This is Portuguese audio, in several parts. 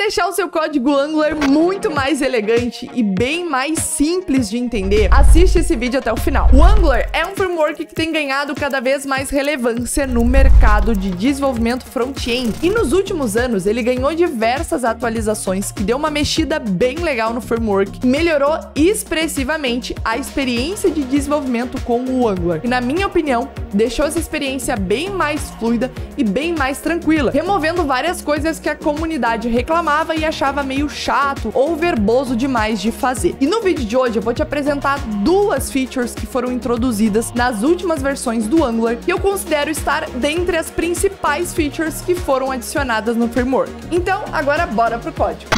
deixar o seu código Angular muito mais elegante e bem mais simples de entender, assiste esse vídeo até o final. O Angular é um framework que tem ganhado cada vez mais relevância no mercado de desenvolvimento front-end. E nos últimos anos, ele ganhou diversas atualizações que deu uma mexida bem legal no framework, melhorou expressivamente a experiência de desenvolvimento com o Angular. E na minha opinião, deixou essa experiência bem mais fluida e bem mais tranquila, removendo várias coisas que a comunidade reclamava e achava meio chato ou verboso demais de fazer. E no vídeo de hoje eu vou te apresentar duas features que foram introduzidas nas últimas versões do Angular que eu considero estar dentre as principais features que foram adicionadas no framework. Então, agora bora pro código.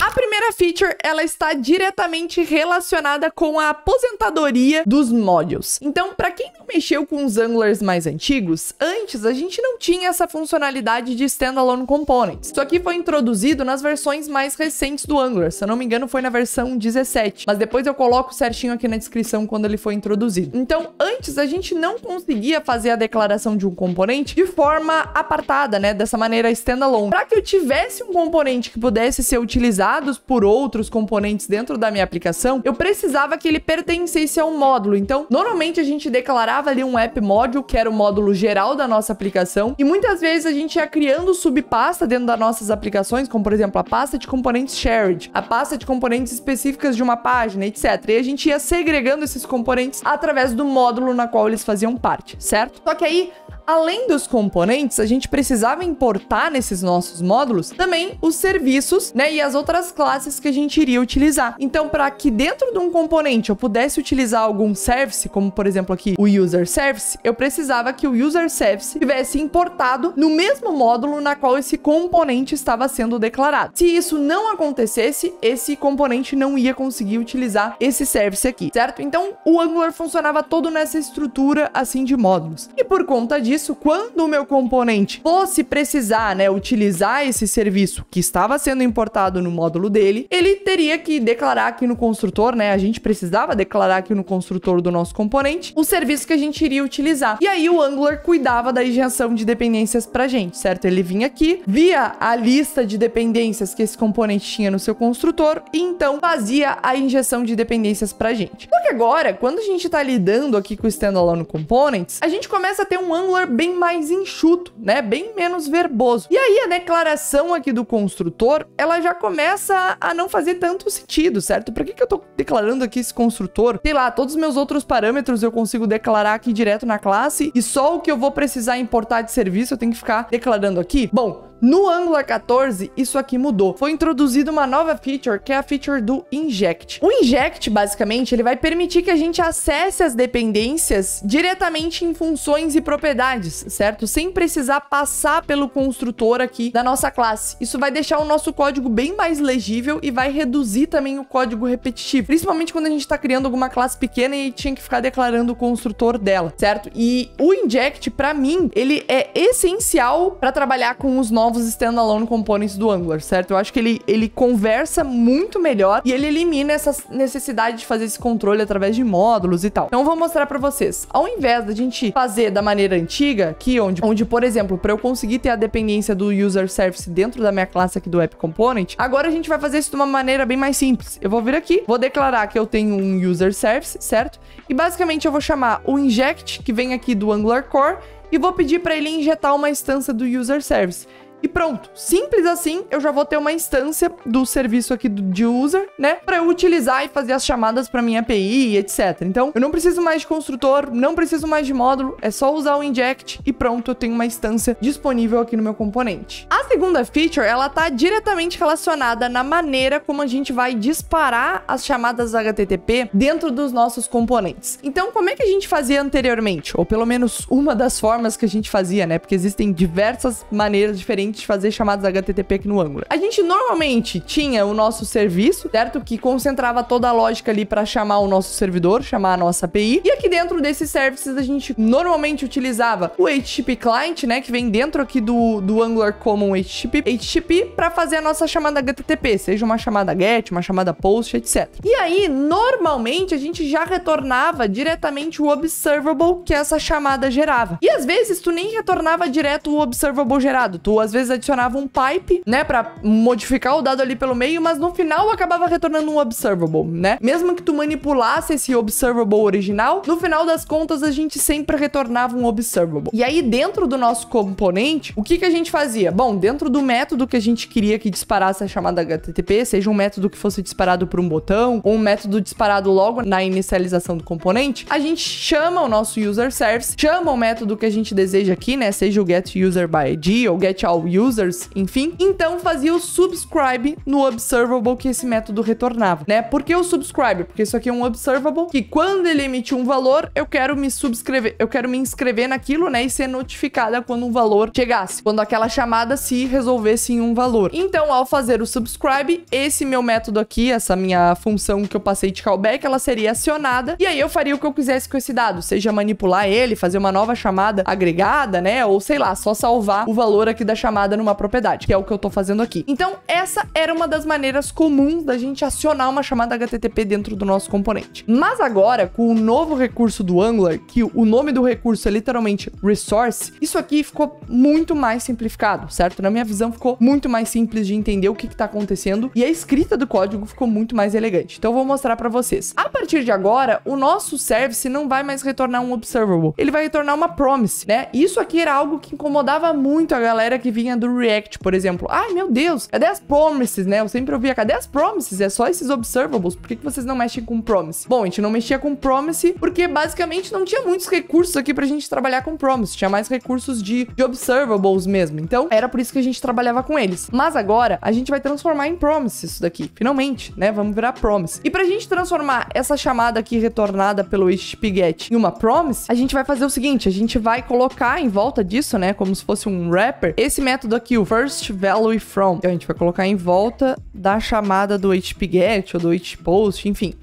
A primeira feature, ela está diretamente relacionada com a aposentadoria dos modules. Então, para quem não mexeu com os Angulars mais antigos, antes a gente não tinha essa funcionalidade de Standalone Components. Isso aqui foi introduzido nas versões mais recentes do Angular. Se eu não me engano, foi na versão 17. Mas depois eu coloco certinho aqui na descrição quando ele foi introduzido. Então, antes a gente não conseguia fazer a declaração de um componente de forma apartada, né? Dessa maneira standalone. Para que eu tivesse um componente que pudesse ser utilizados por outros componentes dentro da minha aplicação, eu precisava que ele pertencesse a um módulo. Então, normalmente a gente declarava ali um app module, que era o módulo geral da nossa aplicação, e muitas vezes a gente ia criando subpasta dentro das nossas aplicações, como por exemplo a pasta de componentes shared, a pasta de componentes específicas de uma página, etc. E a gente ia segregando esses componentes através do módulo na qual eles faziam parte, certo? Só que aí, além dos componentes, a gente precisava importar nesses nossos módulos também os serviços, né, e as outras classes que a gente iria utilizar. Então, para que dentro de um componente eu pudesse utilizar algum service, como por exemplo aqui o user service, eu precisava que o user service tivesse importado no mesmo módulo na qual esse componente estava sendo declarado. Se isso não acontecesse, esse componente não ia conseguir utilizar esse service aqui, certo? Então, o Angular funcionava todo nessa estrutura assim de módulos. E por conta disso, quando o meu componente fosse precisar, né, utilizar esse serviço que estava sendo importado no módulo dele, ele teria que declarar aqui no construtor, né? A gente precisava declarar aqui no construtor do nosso componente o serviço que a gente iria utilizar. E aí o Angular cuidava da injeção de dependências pra gente, certo? Ele vinha aqui, via a lista de dependências que esse componente tinha no seu construtor e então fazia a injeção de dependências pra gente. Só que agora, quando a gente tá lidando aqui com o Standalone Components, a gente começa a ter um Angular bem mais enxuto, né? Bem menos verboso. E aí a declaração aqui do construtor, ela já começa a não fazer tanto sentido, certo? Pra que eu tô declarando aqui esse construtor? Sei lá, todos os meus outros parâmetros eu consigo declarar aqui direto na classe e só o que eu vou precisar importar de serviço eu tenho que ficar declarando aqui? Bom, no Angular 14, isso aqui mudou. Foi introduzida uma nova feature, que é a feature do Inject. O Inject, basicamente, ele vai permitir que a gente acesse as dependências diretamente em funções e propriedades, certo? Sem precisar passar pelo construtor aqui da nossa classe. Isso vai deixar o nosso código bem mais legível e vai reduzir também o código repetitivo. Principalmente quando a gente está criando alguma classe pequena e tinha que ficar declarando o construtor dela, certo? E o Inject, para mim, ele é essencial para trabalhar com os novos standalone components do Angular, certo? Eu acho que ele conversa muito melhor e ele elimina essa necessidade de fazer esse controle através de módulos e tal. Então, eu vou mostrar para vocês. Ao invés da gente fazer da maneira antiga, aqui onde por exemplo, para eu conseguir ter a dependência do user service dentro da minha classe aqui do app component, agora a gente vai fazer isso de uma maneira bem mais simples. Eu vou vir aqui, vou declarar que eu tenho um user service, certo? E basicamente eu vou chamar o inject, que vem aqui do Angular Core, e vou pedir para ele injetar uma instância do user service. E pronto, simples assim, eu já vou ter uma instância do serviço aqui de user, né, para eu utilizar e fazer as chamadas para minha API e etc. Então, eu não preciso mais de construtor, não preciso mais de módulo, é só usar o inject e pronto, eu tenho uma instância disponível aqui no meu componente. A segunda feature, ela tá diretamente relacionada na maneira como a gente vai disparar as chamadas HTTP dentro dos nossos componentes. Então, como é que a gente fazia anteriormente? Ou pelo menos uma das formas que a gente fazia, né, porque existem diversas maneiras diferentes de fazer chamadas HTTP aqui no Angular. A gente normalmente tinha o nosso serviço, certo? Que concentrava toda a lógica ali para chamar o nosso servidor, chamar a nossa API. E aqui dentro desses services a gente normalmente utilizava o HTTP Client, né? Que vem dentro aqui do Angular Common HTTP para fazer a nossa chamada HTTP, seja uma chamada GET, uma chamada POST, etc. E aí, normalmente, a gente já retornava diretamente o observable que essa chamada gerava. E às vezes, tu nem retornava direto o observable gerado. Tu, às vezes, adicionava um pipe, né, para modificar o dado ali pelo meio, mas no final acabava retornando um observable, né? Mesmo que tu manipulasse esse observable original, no final das contas, a gente sempre retornava um observable. E aí, dentro do nosso componente, o que a gente fazia? Bom, dentro do método que a gente queria que disparasse a chamada HTTP, seja um método que fosse disparado por um botão, ou um método disparado logo na inicialização do componente, a gente chama o nosso user service, chama o método que a gente deseja aqui, né? Seja o get user by ID ou get all users, enfim. Então, fazia o subscribe no observable que esse método retornava, né? Por que o subscribe? Porque isso aqui é um observable que quando ele emitir um valor, eu quero me inscrever naquilo, né? E ser notificada quando um valor chegasse, quando aquela chamada se resolvesse em um valor. Então, ao fazer o subscribe, esse meu método aqui, essa minha função que eu passei de callback, ela seria acionada e aí eu faria o que eu quisesse com esse dado, seja manipular ele, fazer uma nova chamada agregada, né? Ou sei lá, só salvar o valor aqui da chamada numa propriedade, que é o que eu tô fazendo aqui. Então, essa era uma das maneiras comuns da gente acionar uma chamada HTTP dentro do nosso componente. Mas agora, com o novo recurso do Angular, que o nome do recurso é literalmente resource, isso aqui ficou muito mais simplificado, certo? Na minha visão, ficou muito mais simples de entender o que tá acontecendo e a escrita do código ficou muito mais elegante. Então, eu vou mostrar pra vocês. A partir de agora, o nosso service não vai mais retornar um observable, ele vai retornar uma promise, né? Isso aqui era algo que incomodava muito a galera que vinha do React, por exemplo. Ai, meu Deus, cadê as promises, né? Eu sempre ouvia, cadê as promises? É só esses observables, por que vocês não mexem com promise? Bom, a gente não mexia com promise porque basicamente não tinha muitos recursos aqui pra gente trabalhar com promise, tinha mais recursos de observables mesmo, então era por isso que a gente trabalhava com eles. Mas agora, a gente vai transformar em promise isso daqui, finalmente, né? Vamos virar promise. E pra gente transformar essa chamada aqui retornada pelo HTTP-GET em uma promise, a gente vai fazer o seguinte, a gente vai colocar em volta disso, né, como se fosse um wrapper, esse método aqui, o first value from. Então a gente vai colocar em volta da chamada do HTTP-GET ou do HTTP-POST, enfim.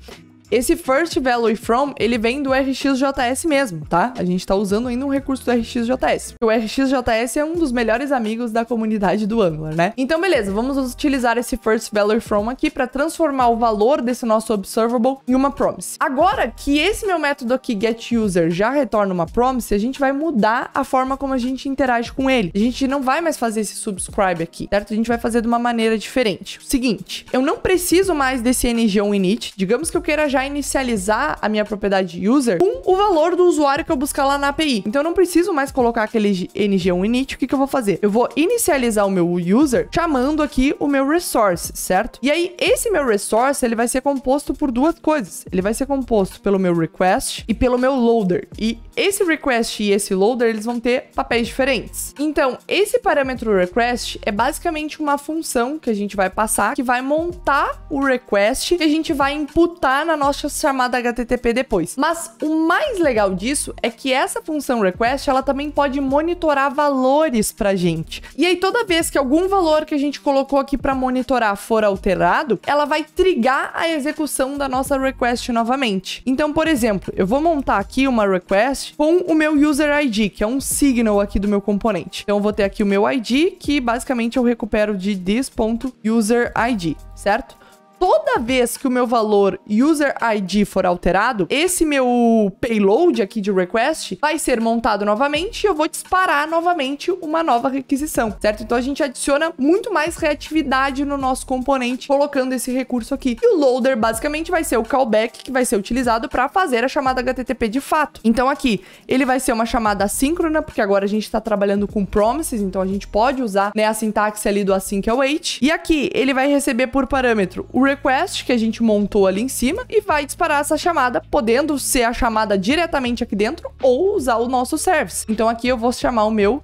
Esse first value from, ele vem do RxJS mesmo, tá? A gente tá usando ainda um recurso do RxJS. O RxJS é um dos melhores amigos da comunidade do Angular, né? Então, beleza, vamos utilizar esse first value from aqui para transformar o valor desse nosso observable em uma promise. Agora que esse meu método aqui, getUser, já retorna uma promise, a gente vai mudar a forma como a gente interage com ele. A gente não vai mais fazer esse subscribe aqui, certo? A gente vai fazer de uma maneira diferente. O seguinte, eu não preciso mais desse ng1init. Digamos que eu queira já inicializar a minha propriedade user com o valor do usuário que eu buscar lá na API. Então eu não preciso mais colocar aquele ng1init. O que eu vou fazer? Eu vou inicializar o meu user chamando aqui o meu resource, certo? E aí esse meu resource, ele vai ser composto por duas coisas. Ele vai ser composto pelo meu request e pelo meu loader. E esse request e esse loader, eles vão ter papéis diferentes. Então, esse parâmetro request é basicamente uma função que a gente vai passar, que vai montar o request que a gente vai imputar na nossa chamada HTTP depois. Mas o mais legal disso é que essa função request, ela também pode monitorar valores pra gente. E aí, toda vez que algum valor que a gente colocou aqui pra monitorar for alterado, ela vai trigar a execução da nossa request novamente. Então, por exemplo, eu vou montar aqui uma request com o meu user ID, que é um signal aqui do meu componente. Então, eu vou ter aqui o meu ID, que basicamente eu recupero de this.userID, certo? Toda vez que o meu valor user ID for alterado, esse meu payload aqui de request vai ser montado novamente e eu vou disparar novamente uma nova requisição, certo? Então a gente adiciona muito mais reatividade no nosso componente colocando esse recurso aqui. E o loader basicamente vai ser o callback que vai ser utilizado para fazer a chamada HTTP de fato. Então aqui ele vai ser uma chamada assíncrona, porque agora a gente está trabalhando com promises, então a gente pode usar, né, a sintaxe ali do async await. E aqui ele vai receber por parâmetro o request que a gente montou ali em cima e vai disparar essa chamada, podendo ser a chamada diretamente aqui dentro ou usar o nosso service. Então aqui eu vou chamar o meu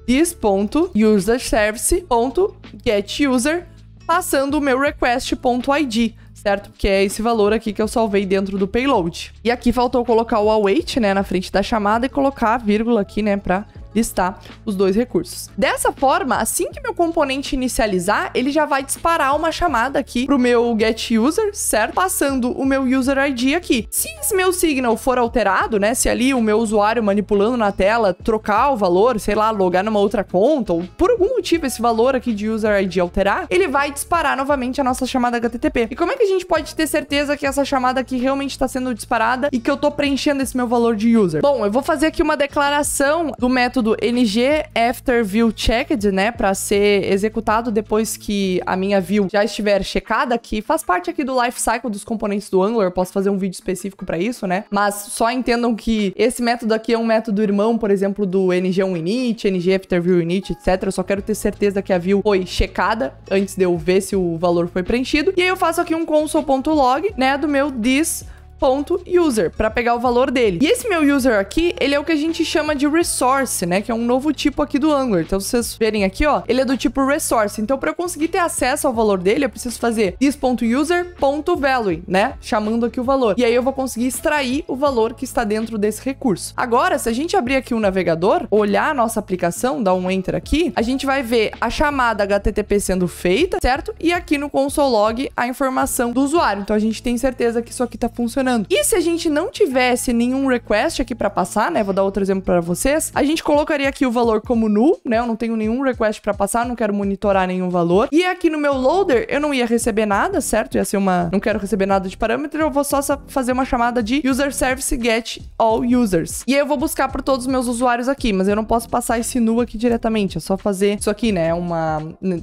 this.userservice.getUser passando o meu request.id, certo? Que é esse valor aqui que eu salvei dentro do payload. E aqui faltou colocar o await, né, na frente da chamada e colocar a vírgula aqui, né, pra listar os dois recursos. Dessa forma, assim que meu componente inicializar, ele já vai disparar uma chamada aqui pro meu getUser, certo? Passando o meu user ID aqui. Se esse meu signal for alterado, né? Se ali o meu usuário manipulando na tela trocar o valor, sei lá, logar numa outra conta, ou por algum motivo esse valor aqui de user ID alterar, ele vai disparar novamente a nossa chamada HTTP. E como é que a gente pode ter certeza que essa chamada aqui realmente está sendo disparada e que eu tô preenchendo esse meu valor de user? Bom, eu vou fazer aqui uma declaração do método ng-after-view-checked, né, para ser executado depois que a minha view já estiver checada, que faz parte aqui do lifecycle dos componentes do Angular. Eu posso fazer um vídeo específico para isso, né? Mas só entendam que esse método aqui é um método irmão, por exemplo, do ng-onInit, ng-after-view-init, etc. Eu só quero ter certeza que a view foi checada antes de eu ver se o valor foi preenchido. E aí eu faço aqui um console.log, né, do meu this.user, para pegar o valor dele. E esse meu user aqui, ele é o que a gente chama de resource, né, que é um novo tipo aqui do Angular. Então, se vocês verem aqui, ó, ele é do tipo resource. Então, para eu conseguir ter acesso ao valor dele, eu preciso fazer this.user.value, né, chamando aqui o valor. E aí eu vou conseguir extrair o valor que está dentro desse recurso. Agora, se a gente abrir aqui o navegador, olhar a nossa aplicação, dar um enter aqui, a gente vai ver a chamada HTTP sendo feita, certo? E aqui no console log a informação do usuário. Então, a gente tem certeza que isso aqui tá funcionando. E se a gente não tivesse nenhum request aqui para passar, né? Vou dar outro exemplo para vocês. A gente colocaria aqui o valor como null, né? Eu não tenho nenhum request para passar, não quero monitorar nenhum valor. E aqui no meu loader, eu não ia receber nada, certo? Ia ser não quero receber nada de parâmetro, eu vou só fazer uma chamada de user service get all users. E aí eu vou buscar por todos os meus usuários aqui, mas eu não posso passar esse null aqui diretamente, é só fazer isso aqui, né?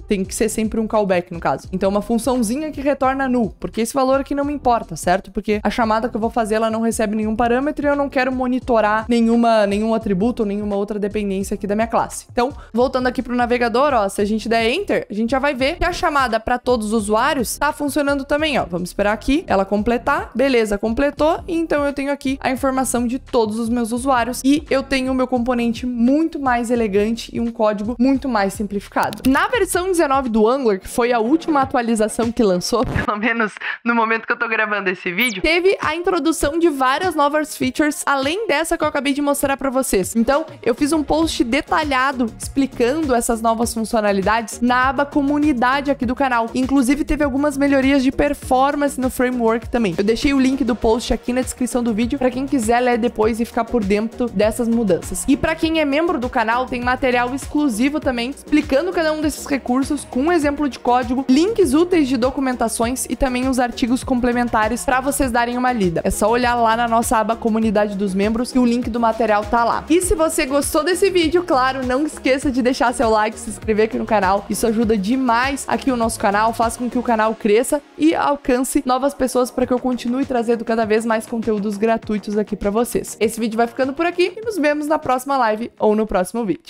Tem que ser sempre um callback, no caso. Então, uma funçãozinha que retorna null, porque esse valor aqui não me importa, certo? Porque a chamada que eu vou fazer, ela não recebe nenhum parâmetro e eu não quero monitorar nenhum atributo ou nenhuma outra dependência aqui da minha classe. Então, voltando aqui pro navegador, ó, se a gente der enter, a gente já vai ver que a chamada para todos os usuários tá funcionando também, ó. Vamos esperar aqui ela completar. Beleza, completou. E então eu tenho aqui a informação de todos os meus usuários e eu tenho o meu componente muito mais elegante e um código muito mais simplificado. Na versão 19 do Angular, que foi a última atualização que lançou, pelo menos no momento que eu tô gravando esse vídeo, teve a introdução de várias novas features, além dessa que eu acabei de mostrar para vocês. Então, eu fiz um post detalhado explicando essas novas funcionalidades na aba comunidade aqui do canal. Inclusive, teve algumas melhorias de performance no framework também. Eu deixei o link do post aqui na descrição do vídeo para quem quiser ler depois e ficar por dentro dessas mudanças. E para quem é membro do canal, tem material exclusivo também explicando cada um desses recursos com um exemplo de código, links úteis de documentações e também os artigos complementares para vocês darem uma lida. É só olhar lá na nossa aba comunidade dos membros que o link do material tá lá. E se você gostou desse vídeo, claro, não esqueça de deixar seu like, se inscrever aqui no canal. Isso ajuda demais aqui o nosso canal, faz com que o canal cresça e alcance novas pessoas para que eu continue trazendo cada vez mais conteúdos gratuitos aqui para vocês. Esse vídeo vai ficando por aqui e nos vemos na próxima live ou no próximo vídeo.